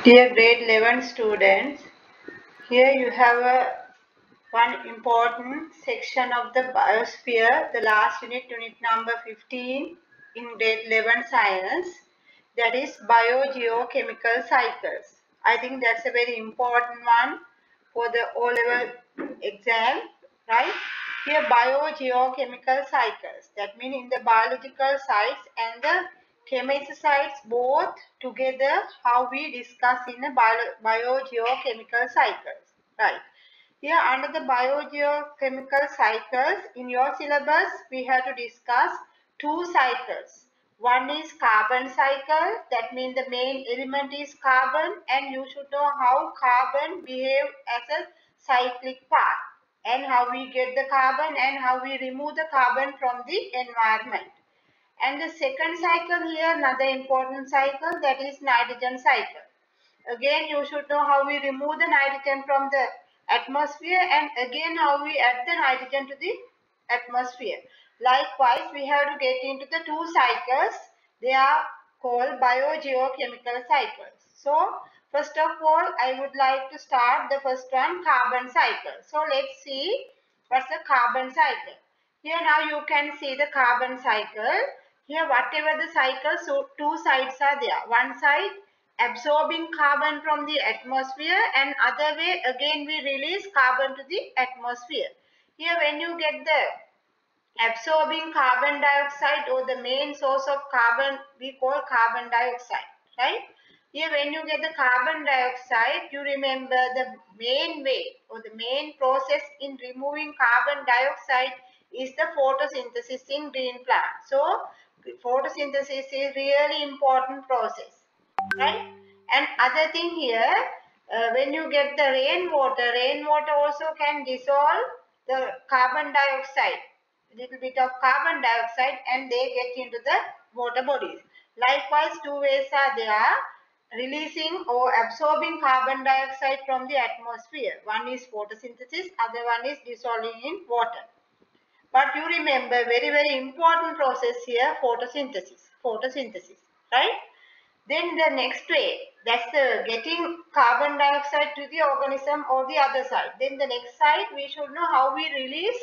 Dear grade 11 students, here you have one important section of the biosphere, the last unit, unit number 15 in grade 11 science, that is biogeochemical cycles. I think that's a very important one for the O-level exam, right? Here biogeochemical cycles, that means in the biological sites and the chemical sites both together, how we discuss in a biogeochemical cycles, right? Here under the biogeochemical cycles, in your syllabus, we have to discuss two cycles. One is carbon cycle, that means the main element is carbon, and you should know how carbon behave as a cyclic part and how we get the carbon and how we remove the carbon from the environment. And the second cycle here, another important cycle, that is nitrogen cycle. Again, you should know how we remove the nitrogen from the atmosphere and again how we add the nitrogen to the atmosphere. Likewise, we have to get into the two cycles. They are called biogeochemical cycles. So, first of all, I would like to start the first one, carbon cycle. So, let's see what's the carbon cycle. Here now you can see the carbon cycle. Here whatever the cycle, so two sides are there. One side absorbing carbon from the atmosphere and other way again we release carbon to the atmosphere. Here when you get the absorbing carbon dioxide or the main source of carbon we call carbon dioxide, right? Here when you get the carbon dioxide, you remember the main way or the main process in removing carbon dioxide is the photosynthesis in green plants. So photosynthesis is really important process, right? And other thing here, when you get the rainwater also can dissolve the carbon dioxide, little bit of carbon dioxide, and they get into the water bodies. Likewise, two ways are there, releasing or absorbing carbon dioxide from the atmosphere. One is photosynthesis, other one is dissolving in water. But you remember very important process here, photosynthesis, right? Then the next way, that's the getting carbon dioxide to the organism or the other side. Then the next side, we should know how we release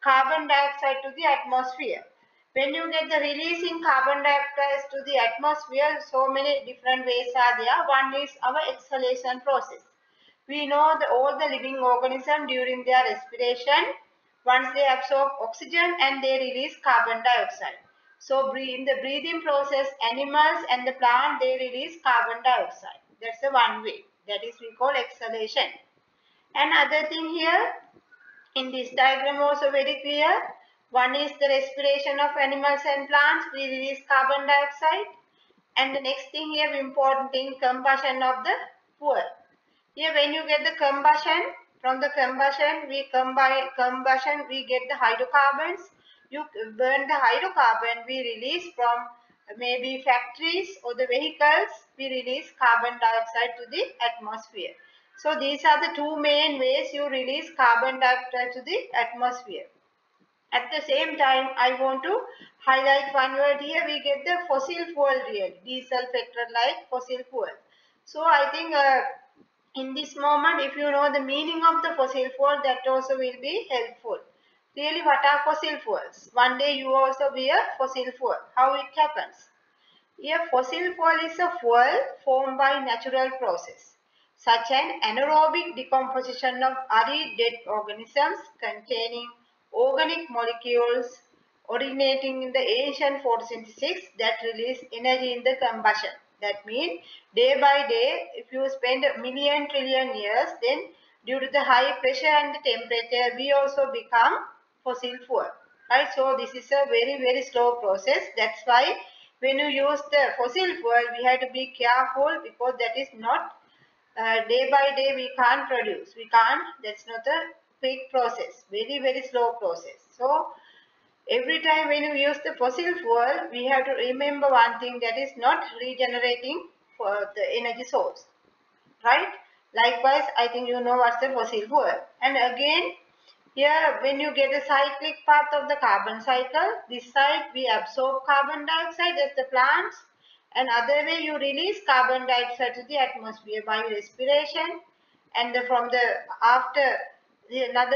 carbon dioxide to the atmosphere. When you get the releasing carbon dioxide to the atmosphere, so many different ways are there. One is our exhalation process. We know that all the living organisms during their respiration, once they absorb oxygen and they release carbon dioxide. So in the breathing process, animals and the plant, they release carbon dioxide. That's the one way. That is we call exhalation. And other thing here, in this diagram also very clear. One is the respiration of animals and plants. We release carbon dioxide. And the next thing here, important thing, combustion of the fuel. Here when you get the combustion, from the combustion, we get the hydrocarbons. You burn the hydrocarbon, we release from maybe factories or the vehicles, we release carbon dioxide to the atmosphere. So these are the two main ways you release carbon dioxide to the atmosphere. At the same time, I want to highlight one word here. We get the fossil fuel really, diesel, petrol like fossil fuel. So I think in this moment, if you know the meaning of the fossil fuel, that also will be helpful. Really, what are fossil fuels? One day you also be a fossil fuel. How it happens? A fossil fuel is a fuel formed by natural process, such an anaerobic decomposition of arid dead organisms containing organic molecules originating in the ancient photosynthesis that release energy in the combustion. That means day by day, if you spend a million trillion years, then due to the high pressure and the temperature, we also become fossil fuel, right? So this is a very slow process. That's why when you use the fossil fuel, we have to be careful because that is not day by day we can't produce. We can't, that's not a quick process, very slow process. So every time when you use the fossil fuel, we have to remember one thing, that is not regenerating for the energy source, right? Likewise, I think you know what's the fossil fuel. And again, here when you get a cyclic path of the carbon cycle, this side we absorb carbon dioxide as the plants, And other way, you release carbon dioxide to the atmosphere by respiration. And another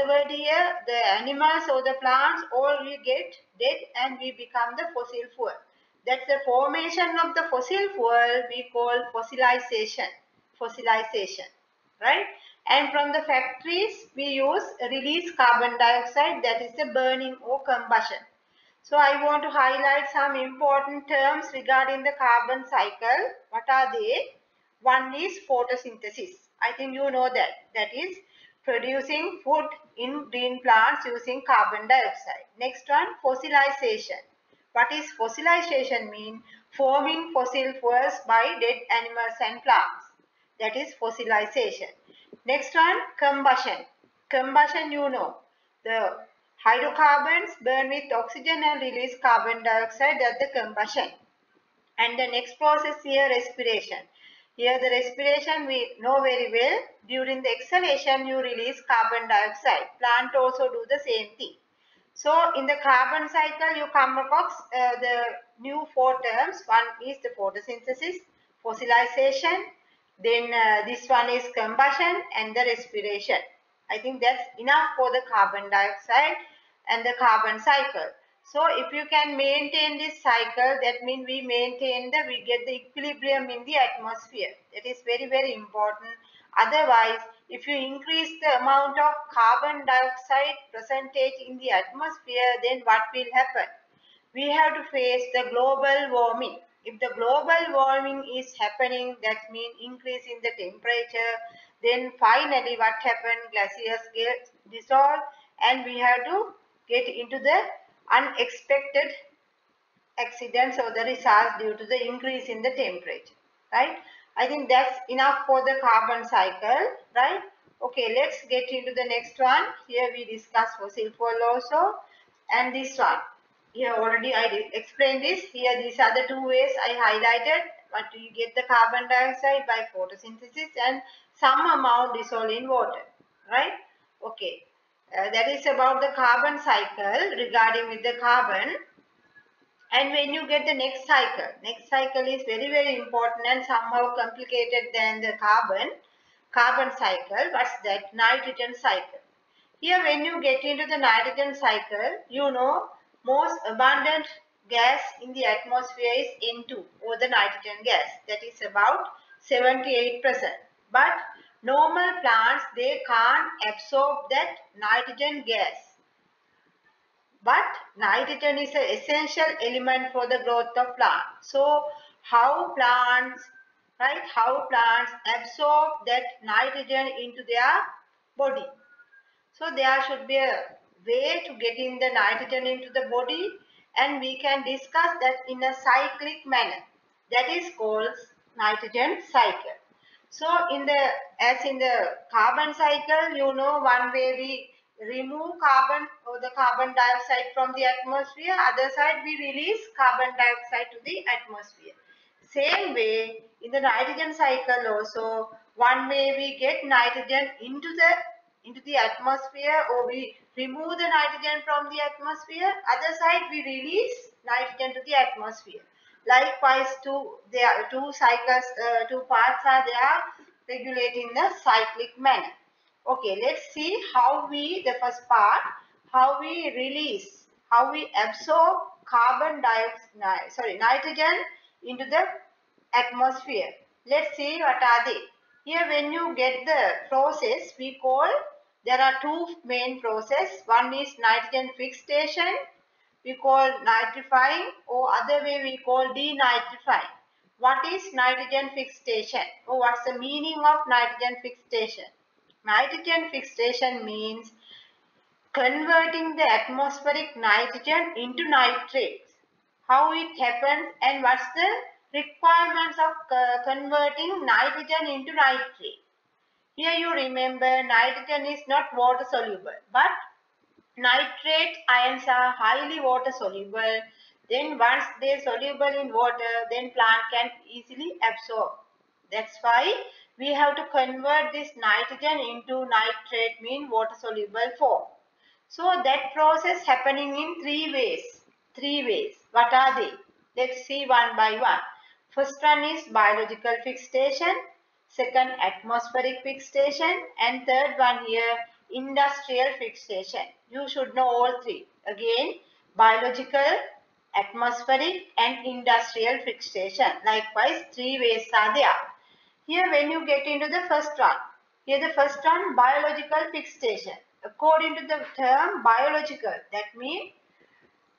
word here, the animals or the plants all will get dead and we become the fossil fuel. That's the formation of the fossil fuel we call fossilization. Fossilization, right? And from the factories we release carbon dioxide, that is the burning or combustion. So I want to highlight some important terms regarding the carbon cycle. What are they? One is photosynthesis. I think you know that. That is producing food in green plants using carbon dioxide. Next one, fossilization. What is fossilization mean? Forming fossil fuels by dead animals and plants. That is fossilization. Next one, combustion. Combustion, you know. The hydrocarbons burn with oxygen and release carbon dioxide. That's the combustion. And the next process here, respiration. Here the respiration we know very well. During the exhalation you release carbon dioxide. Plant also do the same thing. So in the carbon cycle you come across the new four terms. One is the photosynthesis, fossilization, then this one is combustion and the respiration. I think that's enough for the carbon dioxide and the carbon cycle. So if you can maintain this cycle, that means we get the equilibrium in the atmosphere. That is very, very important. Otherwise, if you increase the amount of carbon dioxide percentage in the atmosphere, then what will happen? We have to face the global warming. If the global warming is happening, that means increase in the temperature, then finally what happens? Glaciers get dissolved and we have to get into the unexpected accidents or the results due to the increase in the temperature, right? I think that's enough for the carbon cycle, right? Okay, let's get into the next one. Here we discuss fossil fuel also, and this one. Here already I explained this. Here these are the two ways I highlighted. But you get the carbon dioxide by photosynthesis and some amount dissolved in water, right? Okay, that is about the carbon cycle regarding with the carbon. And when you get the next cycle is very, very important and somehow complicated than the carbon cycle. What's that? Nitrogen cycle. Here when you get into the nitrogen cycle, you know most abundant gas in the atmosphere is N2 or the nitrogen gas. That is about 78%. But normal plants, they can't absorb that nitrogen gas. But nitrogen is an essential element for the growth of plants. So how plants absorb that nitrogen into their body. So there should be a way to get in the nitrogen into the body, and we can discuss that in a cyclic manner. That is called nitrogen cycle. So as in the carbon cycle, you know, one way we remove carbon or the carbon dioxide from the atmosphere, other side we release carbon dioxide to the atmosphere. Same way in the nitrogen cycle also, one way we get nitrogen into the atmosphere or we remove the nitrogen from the atmosphere, other side we release nitrogen to the atmosphere. Likewise, there are two cycles, two parts are there regulating the cyclic manner. Okay, let's see the first part, how we absorb nitrogen into the atmosphere. Let's see what are they. Here when you get the process, there are two main processes. One is nitrogen fixation, we call nitrifying, or other way we call denitrifying. What is nitrogen fixation? Or what's the meaning of nitrogen fixation? Nitrogen fixation means converting the atmospheric nitrogen into nitrates. How it happens and what's the requirements of converting nitrogen into nitrate. Here you remember nitrogen is not water soluble, but nitrate ions are highly water soluble. Then once they are soluble in water, then plant can easily absorb. That's why we have to convert this nitrogen into nitrate, mean water soluble form. So that process happening in three ways. What are they? Let's see one by one. First one is biological fixed station, second atmospheric fixed station, and third one here industrial fixed station. You should know all three. Again, biological, atmospheric and industrial fixed station. Likewise, three ways are there. Here when you get into the first one, here the first one biological fixed station. According to the term biological, that means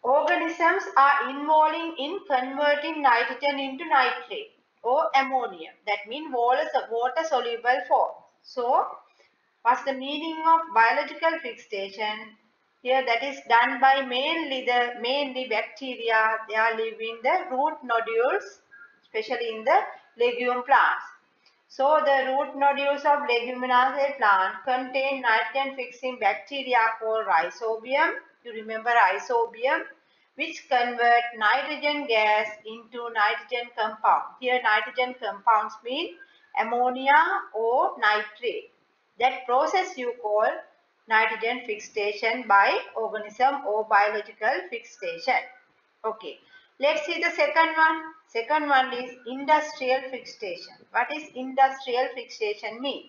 organisms are involving in converting nitrogen into nitrate or ammonium. That means water soluble form. So, what's the meaning of biological fixed station? Here that is done by mainly bacteria. They are living the root nodules, especially in the legume plants. So the root nodules of leguminous plant contain nitrogen fixing bacteria called rhizobium. You remember rhizobium, which convert nitrogen gas into nitrogen compound. Here nitrogen compounds mean ammonia or nitrate. That process you call nitrogen fixation by organism or biological fixation. Okay, let's see the second one. Second one is industrial fixation. What is industrial fixation mean?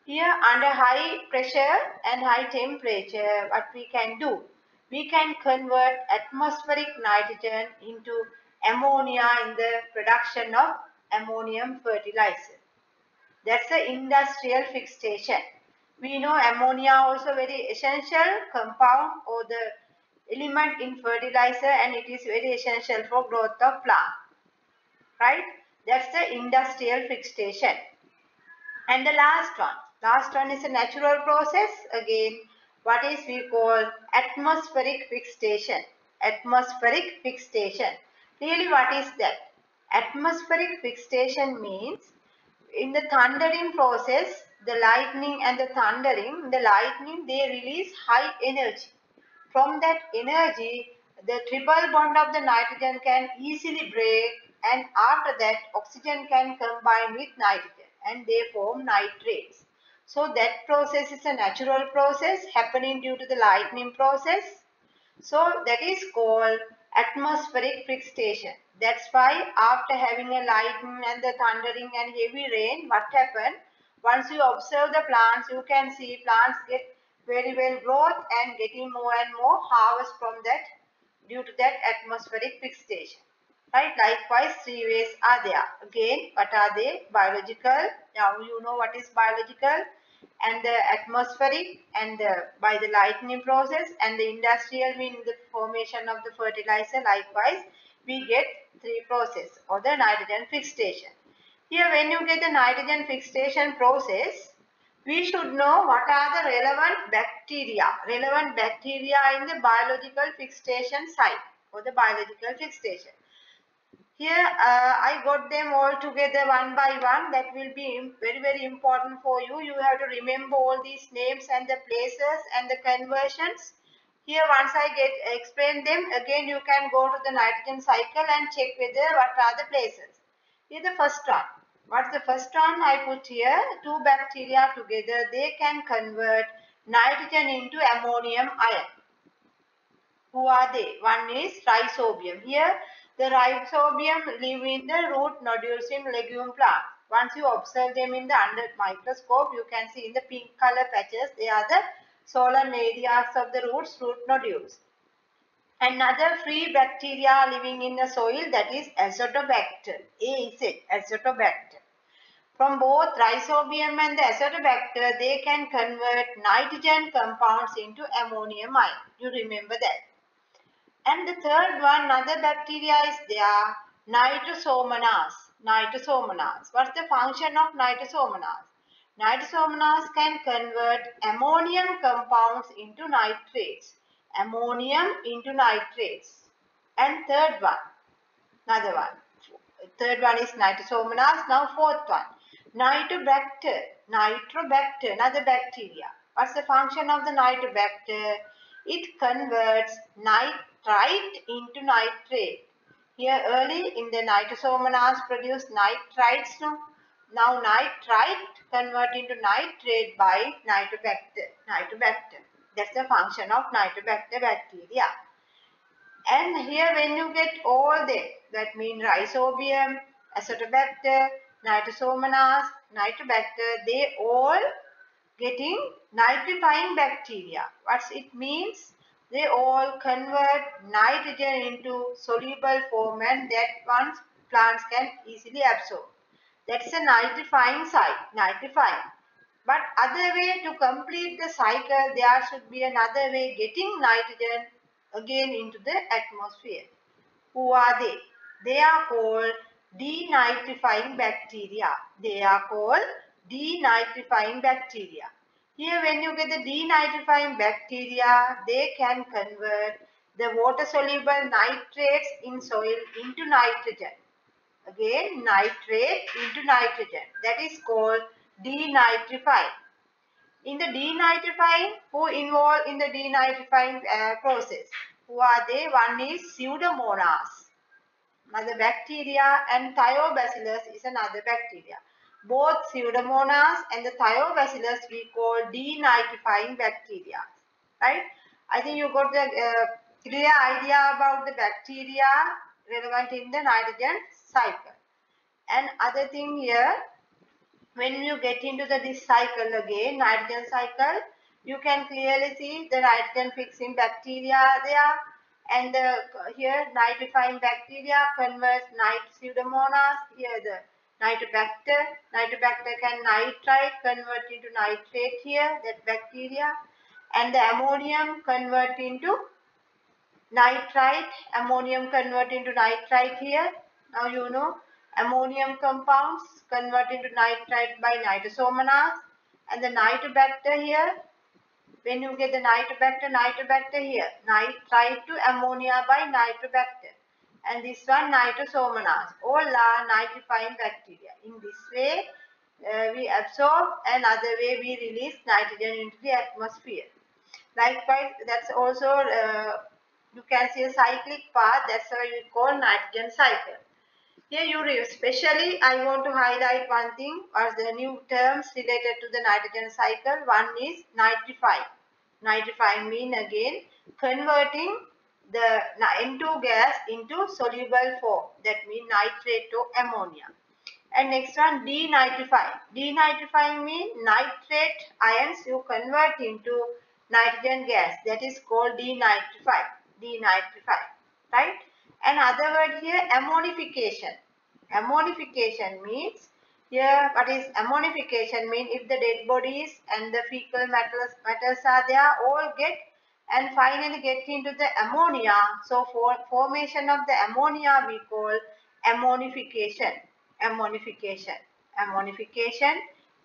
Here under high pressure and high temperature, what we can do? We can convert atmospheric nitrogen into ammonia in the production of ammonium fertilizer. That's the industrial fixation. We know ammonia also very essential compound or the element in fertilizer, and it is very essential for growth of plant. Right? That's the industrial fixation. And the last one is a natural process. Again, what is we call atmospheric fixation. Atmospheric fixation. Really, what is that? Atmospheric fixation means in the thundering process, the lightning, they release high energy. From that energy, the triple bond of the nitrogen can easily break, and after that oxygen can combine with nitrogen and they form nitrates. So that process is a natural process happening due to the lightning process. So that is called atmospheric fixation. That's why after having a lightning and the thundering and heavy rain, what happened? Once you observe the plants, you can see plants get very well growth and getting more and more harvest from that due to that atmospheric fixation. Right? Likewise, three ways are there. Again, what are they? Biological. Now you know what is biological, and the atmospheric, and by the lightning process, and the industrial mean the formation of the fertilizer. Likewise, we get three process or the nitrogen fixation. Here when you get the nitrogen fixation process, we should know what are the relevant bacteria in the biological fixation site or the biological fixation. Here I got them all together one by one. That will be very important for you. You have to remember all these names and the places and the conversions. Here once I explain them, again you can go to the nitrogen cycle and check whether what are the places. Here the first one. What's the first one? I put here two bacteria together. They can convert nitrogen into ammonium ion. Who are they? One is rhizobium. Here the rhizobium live in the root nodules in legume plants. Once you observe them in the under microscope, you can see in the pink color patches, they are the solan areas of the roots, root nodules. Another free bacteria living in the soil, that is Azotobacter. A is it, Azotobacter. From both rhizobium and the Azotobacter, they can convert nitrogen compounds into ammonium ion. You remember that. And the third one, another bacteria is there, Nitrosomonas. Nitrosomonas. What's the function of Nitrosomonas? Nitrosomonas can convert ammonium compounds into nitrates. Ammonium into nitrates. And third one, another one. Third one is Nitrosomonas. Now fourth one, Nitrobacter. Nitrobacter, another bacteria. What's the function of the Nitrobacter? It converts nitrite into nitrate. Here early in the Nitrosomonas produce nitrites. Now nitrite convert into nitrate by Nitrobacter. Nitrobacter. That's the function of Nitrobacter bacteria. And here when you get all that means rhizobium, Azotobacter, Nitrosomonas, Nitrobacter, they all getting nitrifying bacteria. What it means? They all convert nitrogen into soluble form, and that ones plants can easily absorb. That's a nitrifying site, nitrifying. But other way to complete the cycle, there should be another way getting nitrogen again into the atmosphere. Who are they? They are called denitrifying bacteria. They are called denitrifying bacteria. Here when you get the denitrifying bacteria, they can convert the water-soluble nitrates in soil into nitrogen. Again, nitrate into nitrogen. That is called denitrifying. In the denitrifying, who involved in the denitrifying process? Who are they? One is Pseudomonas, another bacteria, and Thiobacillus is another bacteria. Both Pseudomonas and the Thiobacillus we call denitrifying bacteria. Right? I think you got the clear idea about the bacteria relevant in the nitrogen cycle. And other thing here, when you get into this cycle again, nitrogen cycle, you can clearly see the nitrogen fixing bacteria there, and here nitrifying bacteria converts Pseudomonas. Here the Nitrobacter can nitrite convert into nitrate here, that bacteria, and the ammonium convert into nitrite, ammonium convert into nitrite here. Now you know ammonium compounds convert into nitrite by Nitrosomonas, and the Nitrobacter here, when you get the Nitrobacter here, nitrite to ammonia by Nitrobacter, and this one Nitrosomonas, all are nitrifying bacteria. In this way we absorb, and other way we release nitrogen into the atmosphere. Likewise, that's also you can see a cyclic path. That's why we call nitrogen cycle. Here you especially I want to highlight one thing, or the new terms related to the nitrogen cycle. One is nitrifying. Nitrifying mean again converting the N2 gas into soluble form. That means nitrate to ammonia. And next one, denitrifying. Denitrifying means nitrate ions you convert into nitrogen gas. That is called denitrify. Denitrify, right? Another word here, ammonification. Ammonification means here what is ammonification mean? If the dead bodies and the fecal matters are there, all get and finally get into the ammonia. So for formation of the ammonia we call ammonification. Ammonification,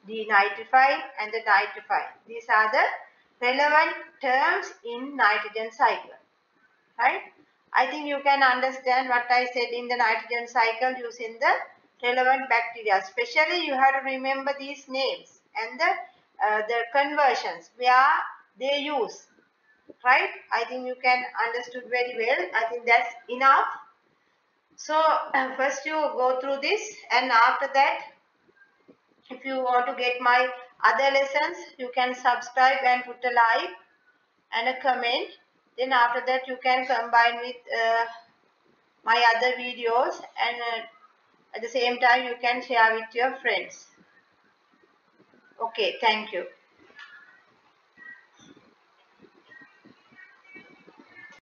denitrifying, and the nitrifying. These are the relevant terms in nitrogen cycle. Right? I think you can understand what I said in the nitrogen cycle using the relevant bacteria. Especially you have to remember these names and the conversions where they use. Right? I think you can understood very well. I think that's enough. So first you go through this, and after that, if you want to get my other lessons, you can subscribe and put a like and a comment. Then after that you can combine with my other videos, and at the same time you can share with your friends. Okay, thank you.